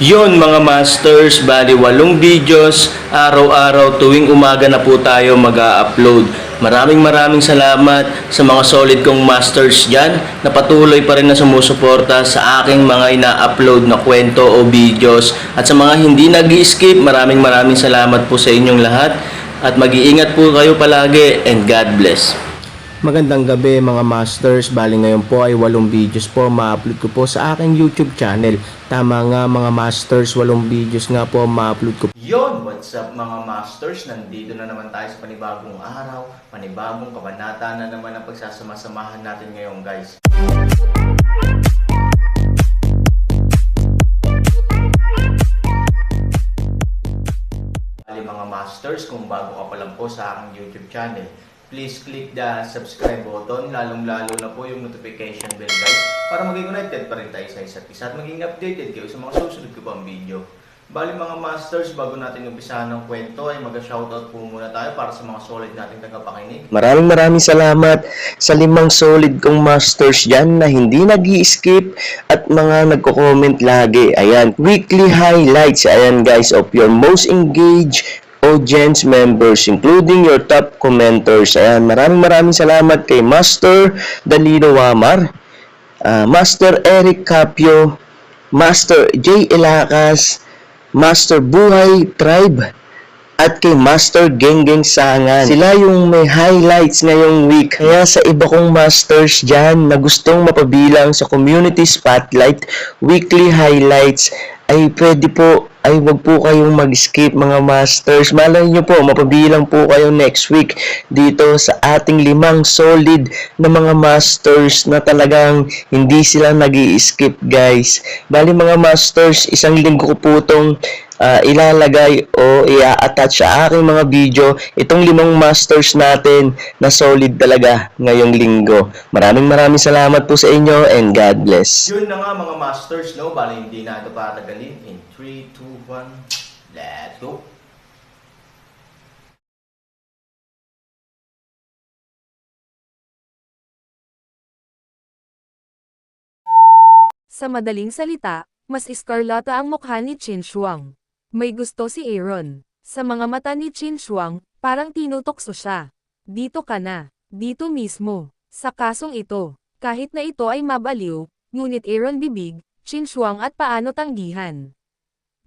Yon mga masters, bali 8 videos, araw-araw tuwing umaga na po tayo mag-a-upload. Maraming salamat sa mga solid kong masters dyan na patuloy pa rin na sumusuporta sa aking mga ina-upload na kwento o videos. At sa mga hindi nag-i-skip, maraming salamat po sa inyong lahat. At mag-iingat po kayo palagi and God bless. Magandang gabi mga masters, bali ngayon po ay 8 videos po ma-upload ko po sa aking YouTube channel. Tama nga mga masters, 8 videos nga po ma-upload ko. Yon, what's up mga masters? Nandito na naman tayo sa panibagong araw, panibagong kabanata na naman ang pagsasama-samahan natin ngayon guys. Bali mga masters, kung bago ka pa lang po sa aking YouTube channel, please click the subscribe button, lalong-lalo na po yung notification bell guys, para maging connected pa rin tayo sa isa't isa at maging updated kayo sa mga susunod ko pang video. Bali mga masters, bago natin umpisahan ng kwento ay mag-shoutout po muna tayo para sa mga solid nating tagapakinig. Maraming salamat sa 5 solid kong masters dyan na hindi nag-i-skip at mga nagko-comment lagi. Ayan, weekly highlights, ayan guys, of your most engaged audience members, including your top commenters. Ayan, maraming salamat kay Master Danilo Wamar, Master Eric Capio, Master J. Elacas, Master Buhay Tribe, at kay Master Genggeng Sangan. Sila yung may highlights ngayong week. Kaya sa iba kong masters dyan na gustong mapabilang sa Community Spotlight Weekly Highlights, ay pwede po, ay wag po kayong mag-skip mga masters. Malay nyo po, mapabilang po kayo next week dito sa ating 5 solid na mga masters na talagang hindi sila nag-i-skip guys. Bali mga masters, isang linggo ko po itong ilalagay o i-attach sa aking mga video itong 5 masters natin na solid talaga ngayong linggo. Maraming salamat po sa inyo and God bless. Yun na nga mga masters, no? Bali hindi na ito patagalin. In 3, 2, 1, let's go! Sa madaling salita, mas iskarlata ang mukha ni Qin Shuang. May gusto si Aaron. Sa mga mata ni Qin Shuang, parang tinutokso siya. Dito ka na. Dito mismo. Sa kasong ito, kahit na ito ay mabaliw, ngunit Aaron bibig, Qin Shuang at paano tanggihan.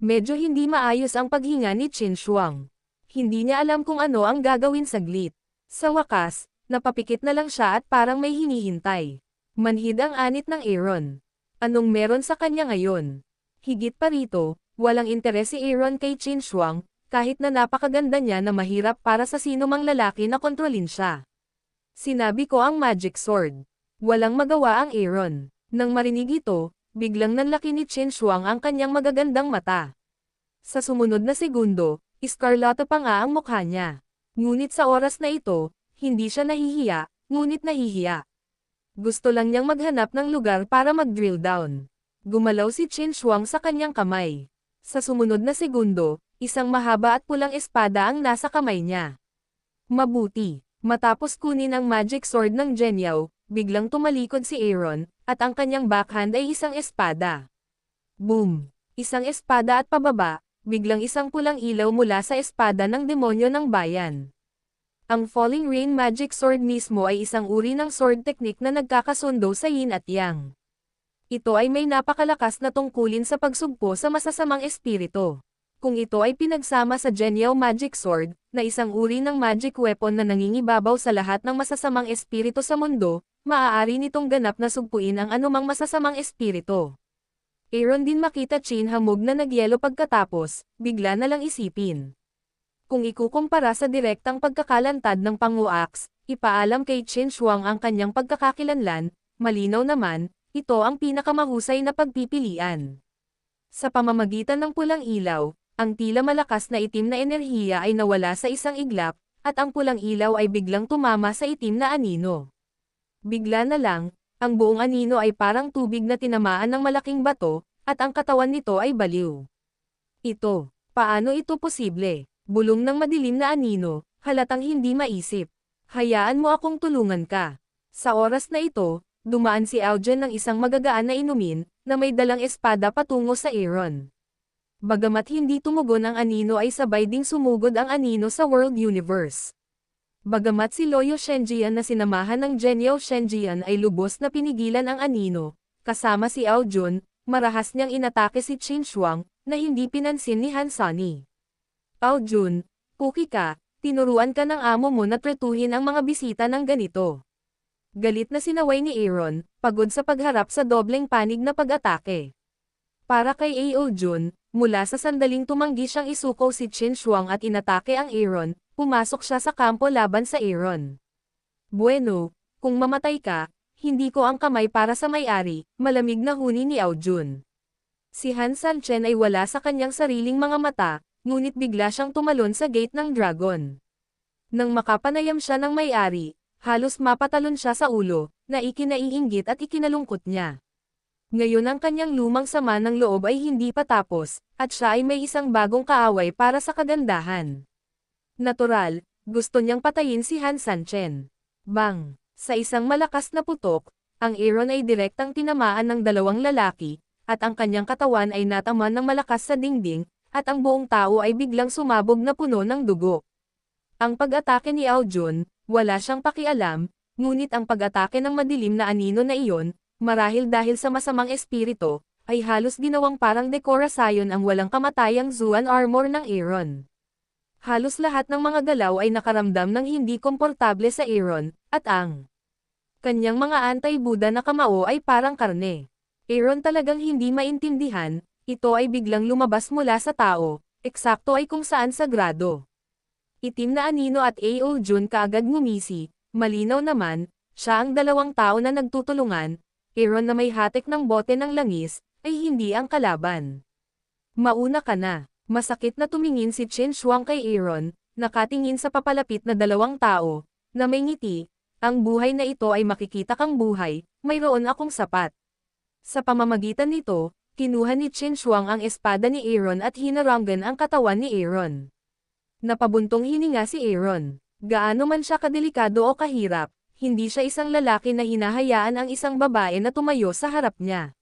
Medyo hindi maayos ang paghinga ni Qin Shuang. Hindi niya alam kung ano ang gagawin saglit. Sa wakas, napapikit na lang siya at parang may hinihintay. Manhid ang anit ng Aaron. Anong meron sa kanya ngayon? Higit pa rito, walang interes si Aaron kay Qin Shuang, kahit na napakaganda niya na mahirap para sa sino mang lalaki na kontrolin siya. Sinabi ko ang magic sword. Walang magawa ang Aaron. Nang marinig ito, biglang nanlaki ni Qin Shuang ang kanyang magagandang mata. Sa sumunod na segundo, iskarlata pa nga ang mukha niya. Ngunit sa oras na ito, hindi siya nahihiya, ngunit nahihiya. Gusto lang niyang maghanap ng lugar para mag-drill down. Gumalaw si Qin Shuang sa kanyang kamay. Sa sumunod na segundo, isang mahaba at pulang espada ang nasa kamay niya. Mabuti. Matapos kunin ang magic sword ng Jianyao, biglang tumalikod si Aaron, at ang kanyang backhand ay isang espada. Boom! Isang espada at pababa, biglang isang pulang ilaw mula sa espada ng demonyo ng bayan. Ang Falling Rain Magic Sword mismo ay isang uri ng sword technique na nagkakasundo sa yin at yang. Ito ay may napakalakas na tungkulin sa pagsugpo sa masasamang espiritu. Kung ito ay pinagsama sa Jianyao Magic Sword, na isang uri ng magic weapon na nangingibabaw sa lahat ng masasamang espiritu sa mundo, maaari nitong ganap na sugpuin ang anumang masasamang espiritu. Aaron din makita Qin hamog na nagyelo pagkatapos, bigla na lang isipin. Kung ikukumpara sa direktang pagkakalantad ng Panguaks, ipaalam kay Qin Shuang ang kanyang pagkakakilanlan, malinaw naman, ito ang pinakamahusay na pagpipilian. Sa pamamagitan ng pulang ilaw, ang tila malakas na itim na enerhiya ay nawala sa isang iglap, at ang pulang ilaw ay biglang tumama sa itim na anino. Bigla na lang, ang buong anino ay parang tubig na tinamaan ng malaking bato, at ang katawan nito ay baliw. Ito, paano ito posible? Bulong ng madilim na anino, halatang hindi maisip. Hayaan mo akong tulungan ka. Sa oras na ito, dumaan si Aljan ng isang magagaan na inumin, na may dalang espada patungo sa Aaron. Bagamat hindi tumugon ang anino ay sabay ding sumugod ang anino sa World Universe. Bagamat si Loyo Shenjian na sinamahan ng Genyo Shenjian ay lubos na pinigilan ang anino, kasama si Ao Jun, marahas niyang inatake si Qin Shuang, na hindi pinansin ni Han Sunny. Ao Jun, puki ka, tinuruan ka ng amo mo na tretuhin ang mga bisita ng ganito. Galit na sinaway ni Aaron, pagod sa pagharap sa dobleng panig na pag-atake. Para kay Ao Jun, mula sa sandaling tumanggi siyang isuko si Qin Shuang at inatake ang Aaron, pumasok siya sa kampo laban sa Aaron. Bueno, kung mamatay ka, hindi ko ang kamay para sa may-ari, malamig na huni ni Ao Jun. Si Han Sanchen ay wala sa kanyang sariling mga mata, ngunit bigla siyang tumalon sa gate ng dragon. Nang makapanayam siya ng may-ari, halos mapatalon siya sa ulo, na ikinaiinggit at ikinalungkot niya. Ngayon ang kanyang lumang sama ng loob ay hindi pa tapos, at siya ay may isang bagong kaaway para sa kagandahan. Natural, gusto niyang patayin si Han Sanchen. Bang! Sa isang malakas na putok, ang Aaron ay direktang tinamaan ng dalawang lalaki, at ang kanyang katawan ay nataman ng malakas sa dingding, at ang buong tao ay biglang sumabog na puno ng dugo. Ang pag-atake ni Ao Jun, wala siyang pakialam, ngunit ang pag-atake ng madilim na anino na iyon, marahil dahil sa masamang espiritu, ay halos ginawang parang dekorasyon ang walang kamatayang Zuan armor ng Aaron. Halos lahat ng mga galaw ay nakaramdam ng hindi komportable sa Aaron, at ang kanyang mga anti-Buddha na kamao ay parang karne. Aaron talagang hindi maintindihan, ito ay biglang lumabas mula sa tao, eksakto ay kung saan sagrado. Itim na anino at Ao Jun kaagad ngumisi, malinaw naman, siya ang dalawang tao na nagtutulungan, Aaron na may hatik ng bote ng langis, ay hindi ang kalaban. Mauna ka na. Masakit na tumingin si Qin Shuang kay Aaron, nakatingin sa papalapit na dalawang tao, na may ngiti, ang buhay na ito ay makikita kang buhay, mayroon akong sapat. Sa pamamagitan nito, kinuha ni Qin Shuang ang espada ni Aaron at hinaranggan ang katawan ni Aaron. Napabuntong hininga si Aaron. Gaano man siya kadelikado o kahirap, hindi siya isang lalaki na hinahayaan ang isang babae na tumayo sa harap niya.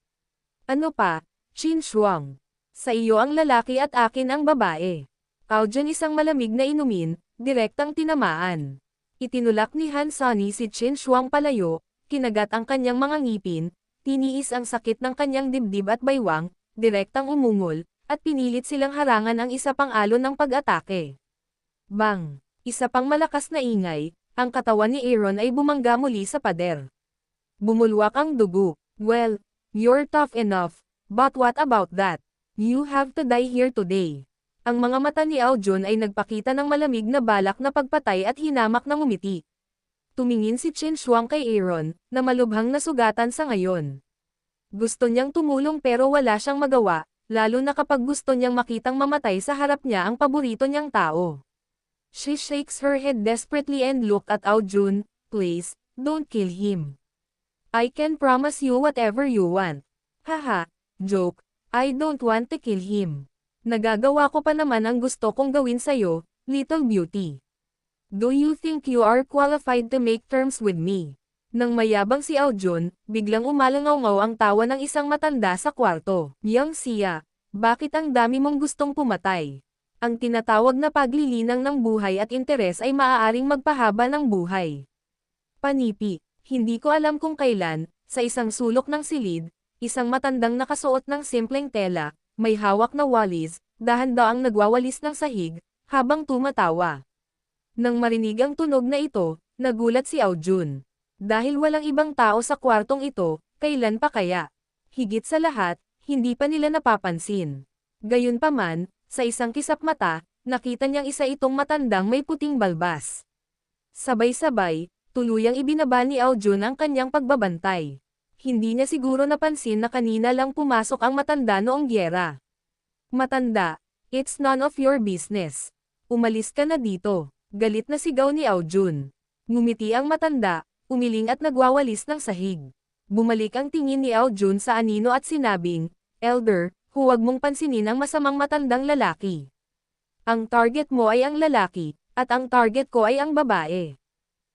Ano pa, Qin Shuang? Sa iyo ang lalaki at akin ang babae. Ao Jun isang malamig na inumin, direktang tinamaan. Itinulak ni Han Sunny si Qin Shuang palayo, kinagat ang kanyang mga ngipin, tiniis ang sakit ng kanyang dibdib at baywang, direktang umungol, at pinilit silang harangan ang isa pang alon ng pag-atake. Bang! Isa pang malakas na ingay, ang katawan ni Aaron ay bumangga muli sa pader. Bumulwak ang dugo. Well, you're tough enough, but what about that? You have to die here today. Ang mga mata ni Ao Jun ay nagpakita ng malamig na balak na pagpatay at hinamak ng umiti. Tumingin si Qin Shuang kay Aaron, na malubhang nasugatan sa ngayon. Gusto niyang tumulong pero wala siyang magawa, lalo na kapag gusto niyang makitang mamatay sa harap niya ang paborito niyang tao. She shakes her head desperately and look at Ao Jun, please, don't kill him. I can promise you whatever you want. Haha, joke. I don't want to kill him. Nagagawa ko pa naman ang gusto kong gawin sa'yo, little beauty. Do you think you are qualified to make terms with me? Nang mayabang si Ao Jun, biglang umalangaw-ngaw ang tawa ng isang matanda sa kwarto. Yang siya, bakit ang dami mong gustong pumatay? Ang tinatawag na paglilinang ng buhay at interes ay maaaring magpahaba ng buhay. Panipi, hindi ko alam kung kailan, sa isang sulok ng silid, isang matandang nakasuot ng simpleng tela, may hawak na walis, dahan-daang nagwawalis ng sahig, habang tumatawa. Nang marinig ang tunog na ito, nagulat si Ao Jun. Dahil walang ibang tao sa kwartong ito, kailan pa kaya? Higit sa lahat, hindi pa nila napapansin. Gayunpaman, sa isang kisap mata, nakita niyang isa itong matandang may puting balbas. Sabay-sabay, tuluyang ibinaba ni Ao Jun ang kanyang pagbabantay. Hindi niya siguro napansin na kanina lang pumasok ang matanda noong gyera. Matanda, it's none of your business. Umalis ka na dito. Galit na sigaw ni Ao Jun. Ngumiti ang matanda, umiling at nagwawalis ng sahig. Bumalik ang tingin ni Ao Jun sa anino at sinabing, Elder, huwag mong pansinin ang masamang matandang lalaki. Ang target mo ay ang lalaki, at ang target ko ay ang babae.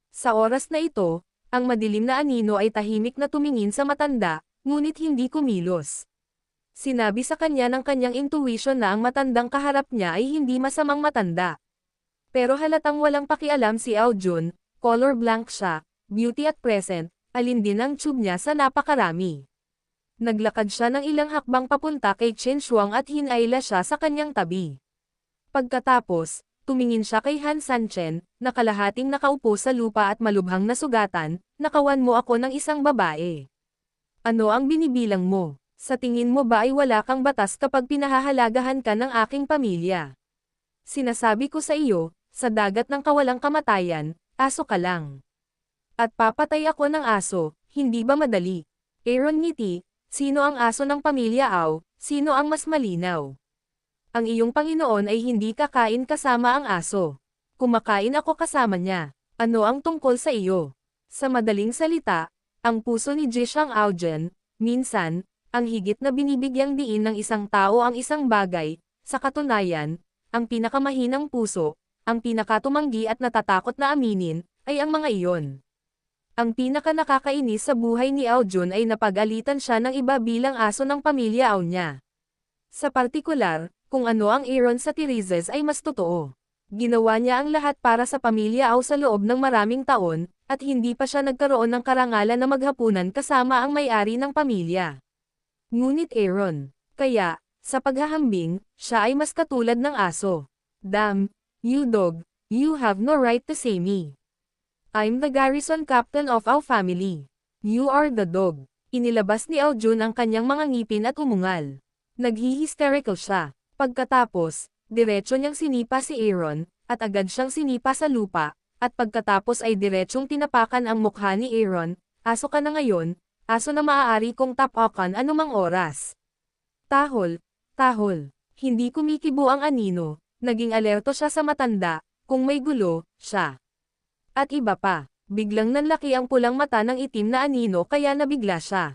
Sa oras na ito, ang madilim na anino ay tahimik na tumingin sa matanda, ngunit hindi kumilos. Sinabi sa kanya ng kanyang intuition na ang matandang kaharap niya ay hindi masamang matanda. Pero halatang walang pakialam si Ao Jun, colorblind siya, beauty at present, alin din ang tube niya sa napakarami. Naglakad siya ng ilang hakbang papunta kay Chen Shuang at hinayla siya sa kanyang tabi. Pagkatapos, tumingin siya kay Han Sanchen, na kalahating nakaupo sa lupa at malubhang nasugatan, nakawan mo ako ng isang babae. Ano ang binibilang mo? Sa tingin mo ba ay wala kang batas kapag pinahahalagahan ka ng aking pamilya? Sinasabi ko sa iyo, sa dagat ng kawalang kamatayan, aso ka lang. At papatay ako ng aso, hindi ba madali? Aaron ngiti, sino ang aso ng pamilya Ao, sino ang mas malinaw? Ang iyong Panginoon ay hindi kakain kasama ang aso. Kumakain ako kasama niya. Ano ang tungkol sa iyo? Sa madaling salita, ang puso ni Jishang Aojen, minsan, ang higit na binibigyang diin ng isang tao ang isang bagay, sa katunayan, ang pinakamahinang puso, ang pinakatumanggi at natatakot na aminin, ay ang mga iyon. Ang pinaka nakakainis sa buhay ni Ao Jun ay napag-alitan siya ng iba bilang aso ng pamilya Ao niya. Sa partikular, kung ano ang Aaron sa Teresa's ay mas totoo. Ginawa niya ang lahat para sa pamilya Ao sa loob ng maraming taon, at hindi pa siya nagkaroon ng karangalan na maghapunan kasama ang may-ari ng pamilya. Ngunit Aaron, kaya, sa paghahambing, siya ay mas katulad ng aso. Damn, you dog, you have no right to say me. I'm the garrison captain of our family. You are the dog. Inilabas ni Ao Jun ang kanyang mga ngipin at umungal. Naghi-hysterical siya. Pagkatapos, diretso niyang sinipa si Aaron, at agad siyang sinipa sa lupa, at pagkatapos ay diretsong tinapakan ang mukha ni Aaron, aso ka na ngayon, aso na maaari kong tapakan anumang oras. Tahol, tahol. Hindi kumikibo ang anino, naging alerto siya sa matanda, kung may gulo, siya. At iba pa, biglang nanlaki ang pulang mata ng itim na anino kaya nabigla siya.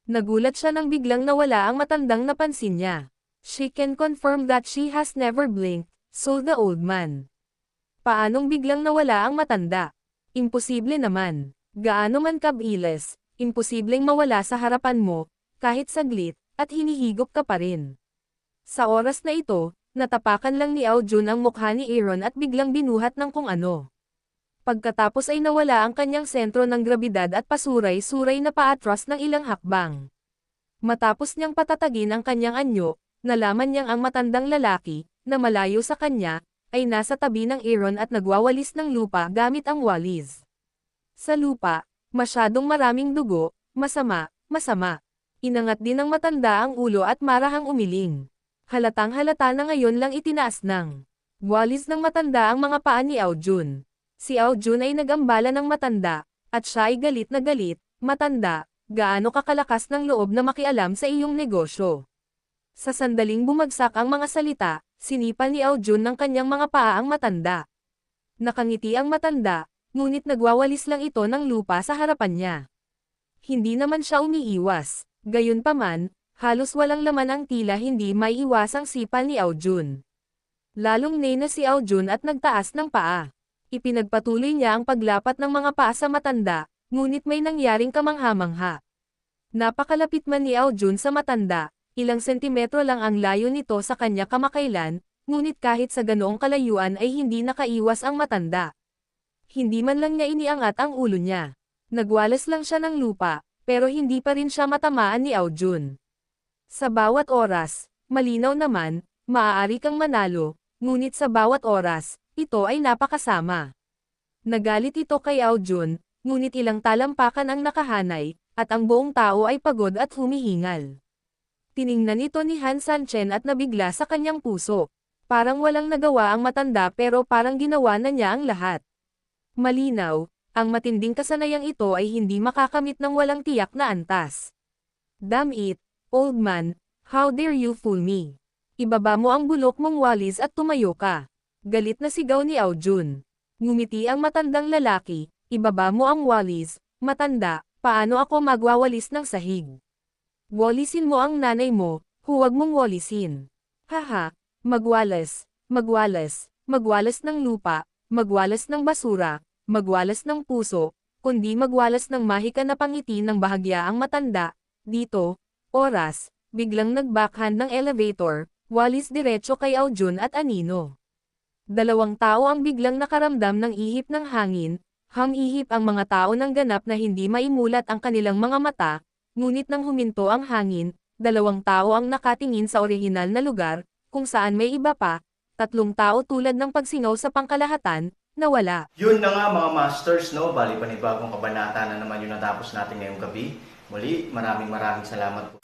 Nagulat siya nang biglang nawala ang matandang napansin niya. She can confirm that she has never blinked, so the old man. Paanong biglang nawala ang matanda? Imposible naman. Gaano man kabilis, imposibleng mawala sa harapan mo, kahit saglit, at hinihigop ka pa rin. Sa oras na ito, natapakan lang ni Ao Jun ang mukha ni Aaron at biglang binuhat ng kung ano. Pagkatapos ay nawala ang kanyang sentro ng grabidad at pasuray-suray na paatras ng ilang hakbang. Matapos niyang patatagin ang kanyang anyo, nalaman niyang ang matandang lalaki, na malayo sa kanya, ay nasa tabi ng Aaron at nagwawalis ng lupa gamit ang walis. Sa lupa, masyadong maraming dugo, masama, masama. Inangat din ng matanda ang ulo at marahang umiling. Halatang halata na ngayon lang itinaas ng walis ng matanda ang mga paa ni Ao Jun. Si Ao Jun ay nagambala ng matanda, at siya ay galit na galit, matanda, gaano kakalakas ng loob na makialam sa iyong negosyo. Sa sandaling bumagsak ang mga salita, sinipa ni Ao Jun ng kanyang mga paa ang matanda. Nakangiti ang matanda, ngunit nagwawalis lang ito ng lupa sa harapan niya. Hindi naman siya umiiwas, gayunpaman, halos walang laman ang tila hindi may iwasang sipal ni Ao Jun. Lalong na si Ao Jun at nagtaas ng paa. Ipinagpatuloy niya ang paglapat ng mga paa sa matanda, ngunit may nangyaring kamangha-mangha. Napakalapit man ni Ao Jun sa matanda, ilang sentimetro lang ang layo nito sa kanya kamakailan, ngunit kahit sa ganoong kalayuan ay hindi nakaiwas ang matanda. Hindi man lang niya iniangat ang ulo niya. Nagwalas lang siya ng lupa, pero hindi pa rin siya matamaan ni Ao Jun. Sa bawat oras, malinaw naman, maaari kang manalo, ngunit sa bawat oras, ito ay napakasama. Nagalit ito kay Ao Jun, ngunit ilang talampakan ang nakahanay, at ang buong tao ay pagod at humihingal. Tiningnan ito ni Han Sanchen at nabigla sa kanyang puso. Parang walang nagawa ang matanda pero parang ginawa na niya ang lahat. Malinaw, ang matinding kasanayang ito ay hindi makakamit ng walang tiyak na antas. Damn it, old man, how dare you fool me? Ibaba mo ang bulok mong walis at tumayo ka. Galit na sigaw ni Ao Jun. Ngumiti ang matandang lalaki, ibaba mo ang walis, matanda, paano ako magwawalis ng sahig? Walisin mo ang nanay mo, huwag mong walisin. Haha, magwalas, magwalas, magwalas ng lupa, magwalas ng basura, magwalas ng puso, kundi magwalas ng mahika na pangiti ng bahagya ang matanda, dito, oras, biglang nag-backhand ng elevator, walis diretso kay Aojun at Anino. Dalawang tao ang biglang nakaramdam ng ihip ng hangin, ihip ang mga tao ng ganap na hindi maimulat ang kanilang mga mata, ngunit nang huminto ang hangin, dalawang tao ang nakatingin sa orihinal na lugar, kung saan may iba pa, tatlong tao tulad ng pagsingaw sa pangkalahatan, nawala. Yun na nga mga masters, no? Bali panibagong kabanata na naman yung natapos natin ngayong gabi. Muli, maraming salamat po.